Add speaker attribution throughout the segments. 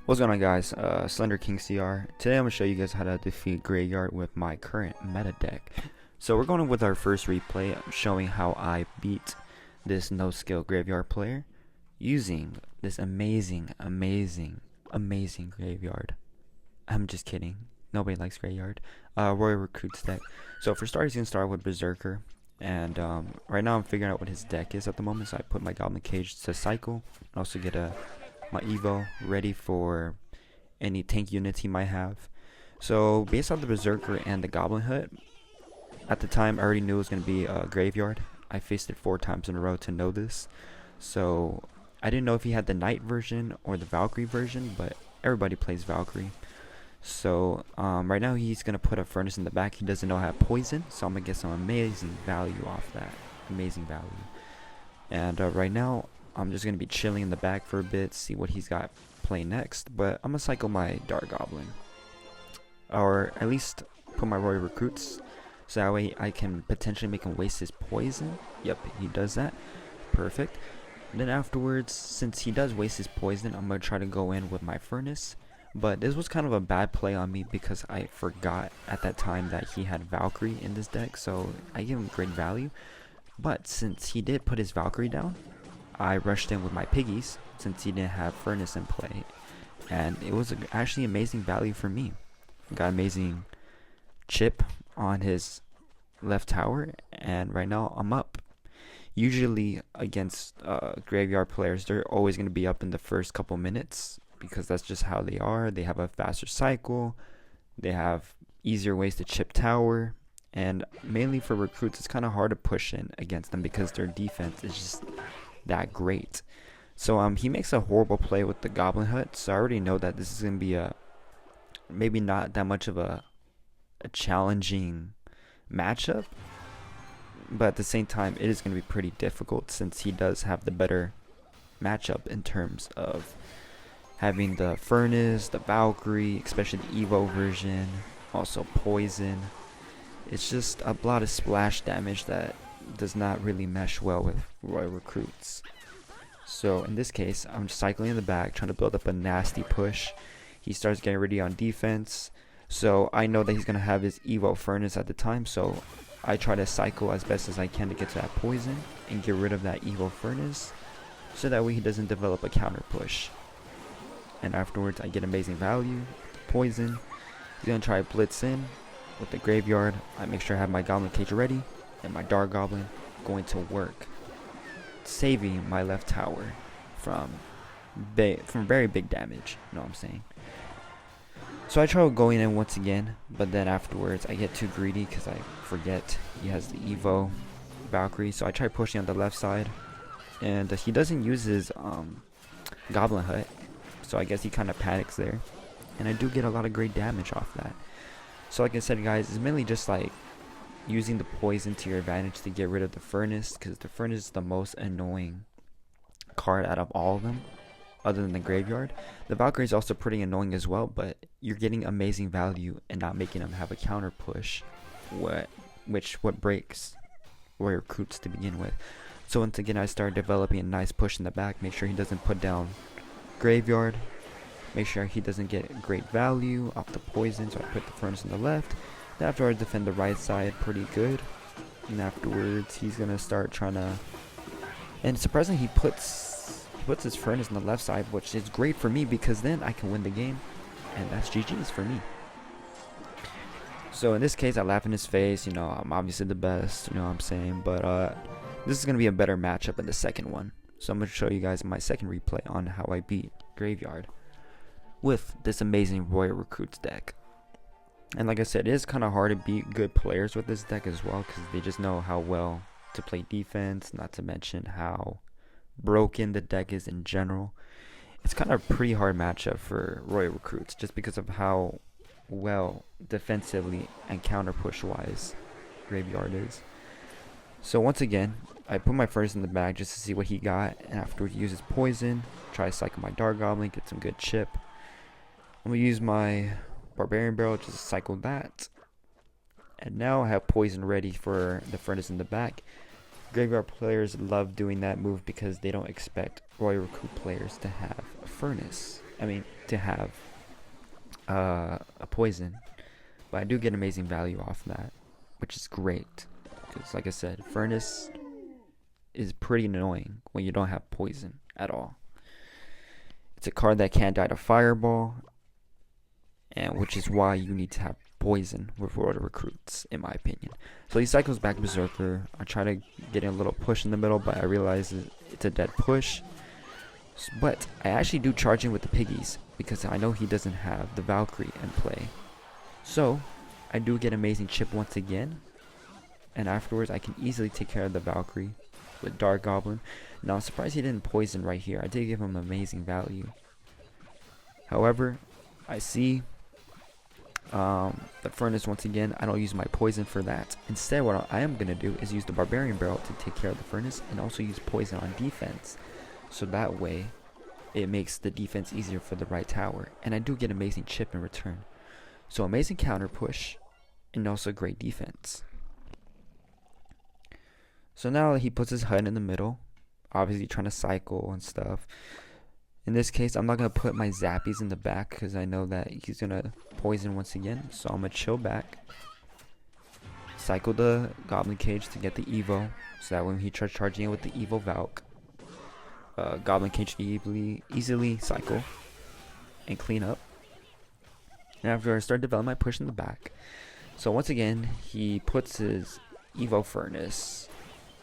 Speaker 1: What's going on, guys? Slender King CR. Today I'm going to show you guys how to defeat Graveyard with my current meta deck. So we're going with our first replay. I'm showing how I beat this no-skill Graveyard player using this amazing Graveyard. I'm just kidding. Nobody likes Graveyard. Royal Recruits deck. So for starters, you can start with Berserker. And right now I'm figuring out what his deck is at the moment. So I put my Goblin Cage to cycle. And also get my Evo ready for any tank units he might have. So based on the Berserker and the Goblin Hut, at the time I already knew it was going to be a Graveyard. I faced it 4 times in a row to know this. So I didn't know if he had the Knight version or the Valkyrie version, but everybody plays Valkyrie. So right now he's going to put a Furnace in the back. He doesn't know how to poison, so I'm going to get some amazing value off that. Amazing value. And right now I'm just going to be chilling in the back for a bit, see what he's got playing next. But I'm going to cycle my Dark Goblin. Or at least put my Royal Recruits. So that way I can potentially make him waste his poison. Yep, he does that. Perfect. And then afterwards, since he does waste his poison, I'm going to try to go in with my Furnace. But this was kind of a bad play on me because I forgot at that time that he had Valkyrie in this deck. So I give him great value. But since he did put his Valkyrie down, I rushed in with my piggies since he didn't have Furnace in play, and it was actually amazing value for me. Got amazing chip on his left tower, and right now I'm up. Usually against Graveyard players, they're always going to be up in the first couple minutes because that's just how they are. They have a faster cycle, they have easier ways to chip tower, and mainly for recruits it's kind of hard to push in against them because their defense is just that great. So he makes a horrible play with the Goblin Hut, so I already know that this is going to be a maybe not that much of a challenging matchup, but at the same time it is going to be pretty difficult since he does have the better matchup in terms of having the Furnace, the Valkyrie, especially the Evo version, also poison. It's just a lot of splash damage that does not really mesh well with Royal Recruits. So in this case, I'm just cycling in the back, trying to build up a nasty push. He starts getting ready on defense, so I know that he's going to have his Evo Furnace at the time, so I try to cycle as best as I can to get to that poison and get rid of that Evo Furnace, so that way he doesn't develop a counter push. And afterwards I get amazing value, poison. He's going to try to blitz in with the Graveyard. I make sure I have my Goblin Cage ready, and my Dark Goblin going to work, saving my left tower from very big damage. You know what I'm saying? So I try going in once again, but then afterwards I get too greedy because I forget he has the Evo Valkyrie. So I try pushing on the left side, and he doesn't use his Goblin Hut, so I guess he kind of panics there, and I do get a lot of great damage off that. So like I said, guys, it's mainly just like using the poison to your advantage to get rid of the Furnace, because the Furnace is the most annoying card out of all of them other than the Graveyard. The Valkyrie is also pretty annoying as well, but you're getting amazing value and not making them have a counter push, what breaks Royal Recruits to begin with. So once again I start developing a nice push in the back, make sure he doesn't put down Graveyard, make sure he doesn't get great value off the poison, so I put the Furnace on the left. Then afterwards defend the right side pretty good, and afterwards he's gonna start trying to, and surprisingly he puts his Furnace on the left side, which is great for me because then I can win the game, and that's GG's for me. So in this case I laugh in his face, you know, I'm obviously the best, you know what I'm saying, but this is gonna be a better matchup in the second one. So I'm gonna show you guys my second replay on how I beat Graveyard with this amazing Royal Recruits deck. And like I said, it is kind of hard to beat good players with this deck as well, because they just know how well to play defense, not to mention how broken the deck is in general. It's kind of a pretty hard matchup for Royal Recruits just because of how well defensively and counter push wise Graveyard is. So once again, I put my Furnace in the bag just to see what he got, and afterwards use his poison, try to cycle my Dark Goblin, get some good chip. I'm going to use my Barbarian Barrel, just cycle that, and now I have poison ready for the Furnace in the back. Graveyard players love doing that move because they don't expect Royal Recruit players to have a Furnace. to have a poison, but I do get amazing value off that, which is great. Because like I said, Furnace is pretty annoying when you don't have poison at all. It's a card that can't die to Fireball, and which is why you need to have poison with Roto Recruits, in my opinion. So he cycles back Berserker. I try to get in a little push in the middle, but I realize it's a dead push. But I actually do charge in with the Piggies, because I know he doesn't have the Valkyrie in play. So I do get amazing chip once again, and afterwards I can easily take care of the Valkyrie with Dark Goblin. Now I'm surprised he didn't poison right here. I did give him amazing value. However, I see the Furnace once again. I don't use my poison for that. Instead, what I am going to do is use the Barbarian Barrel to take care of the Furnace, and also use poison on defense. So that way, it makes the defense easier for the right tower. And I do get amazing chip in return. So amazing counter push, and also great defense. So now he puts his HUD in the middle, obviously trying to cycle and stuff. In this case, I'm not going to put my Zappies in the back because I know that he's going to poison once again. So I'm going to chill back, cycle the Goblin Cage to get the Evo, so that when he tries charging in with the Evo Valk, Goblin Cage easily cycle and clean up. And after I start developing my push in the back, so once again, he puts his Evo Furnace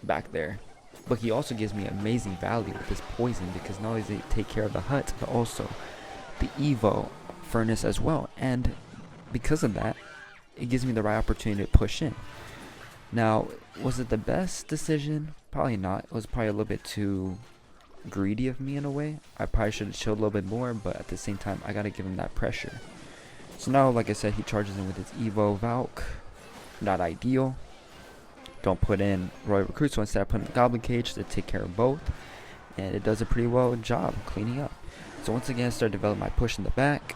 Speaker 1: back there. But he also gives me amazing value with this poison, because not only does it take care of the hut, but also the Evo Furnace as well. And because of that, it gives me the right opportunity to push in. Now, was it the best decision? Probably not. It was probably a little bit too greedy of me in a way. I probably should have chilled a little bit more, but at the same time, I gotta give him that pressure. So now, like I said, he charges in with his Evo Valk. Not ideal. Don't put in Royal Recruit, so instead I put in Goblin Cage to take care of both, and it does a pretty well job cleaning up. So once again, I start developing my push in the back.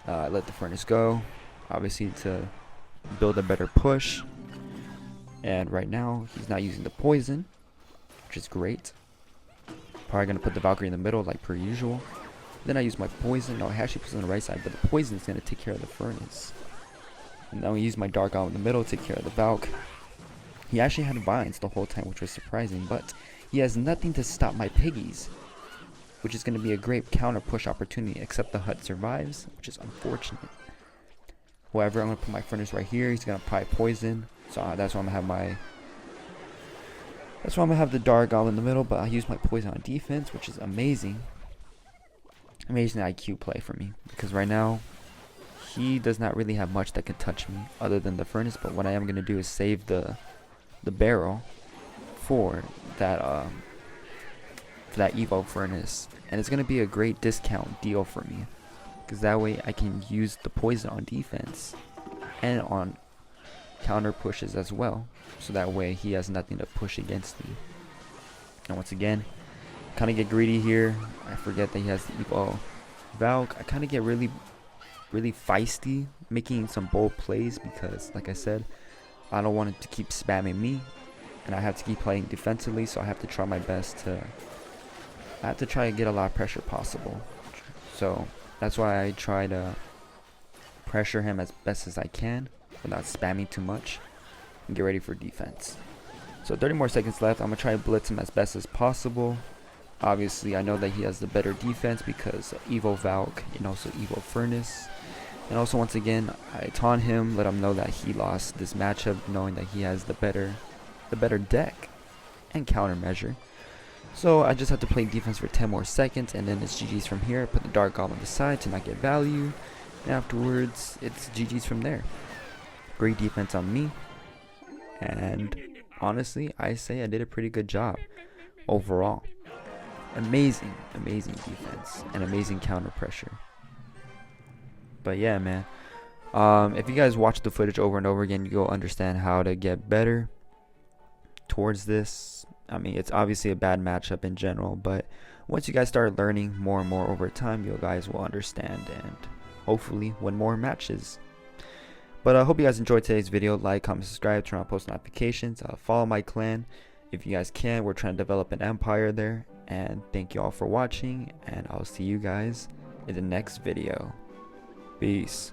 Speaker 1: Let the Furnace go, obviously to build a better push. And right now, he's not using the poison, which is great. Probably going to put the Valkyrie in the middle like per usual. Then I use my poison. No, I actually put it on the right side, but the poison is going to take care of the Furnace. And now I use my Dark Goblin in the middle to take care of the Valk. He actually had vines the whole time, which was surprising, but he has nothing to stop my Piggies, which is going to be a great counter push opportunity, except the hut survives, which is unfortunate. However, I'm going to put my Furnace right here. He's going to apply poison, so that's why I'm going to have the Dark Goblin in the middle, but I use my poison on defense, which is amazing. Amazing IQ play for me, because right now, he does not really have much that can touch me other than the Furnace, but what I am going to do is save the barrel for that Evo Furnace, and it's going to be a great discount deal for me, because that way I can use the poison on defense and on counter pushes as well, so that way he has nothing to push against me. And once again, kind of get greedy here. I forget that he has the Evo Valk. I kind of get really feisty, making some bold plays, because like I said, I don't want it to keep spamming me, and I have to keep playing defensively, so I have to try my best to get a lot of pressure possible. So that's why I try to pressure him as best as I can without spamming too much, and get ready for defense. So 30 more seconds left. I'm going to try to blitz him as best as possible. Obviously, I know that he has the better defense because of Evo Valk and also Evo Furnace. And also, once again, I taunt him, let him know that he lost this matchup, knowing that he has the better deck and countermeasure. So I just have to play defense for 10 more seconds, and then it's GG's from here. Put the Dark Goblin aside to not get value, and afterwards, it's GG's from there. Great defense on me, and honestly, I say I did a pretty good job overall. Amazing defense and amazing counter pressure. But yeah, man, if you guys watch the footage over and over again, you'll understand how to get better towards this. I mean, it's obviously a bad matchup in general, but once you guys start learning more and more over time, you guys will understand and hopefully win more matches. But I hope you guys enjoyed today's video. Like, comment, subscribe, turn on post notifications, follow my clan if you guys can. We're trying to develop an empire there. And thank you all for watching, and I'll see you guys in the next video. Peace.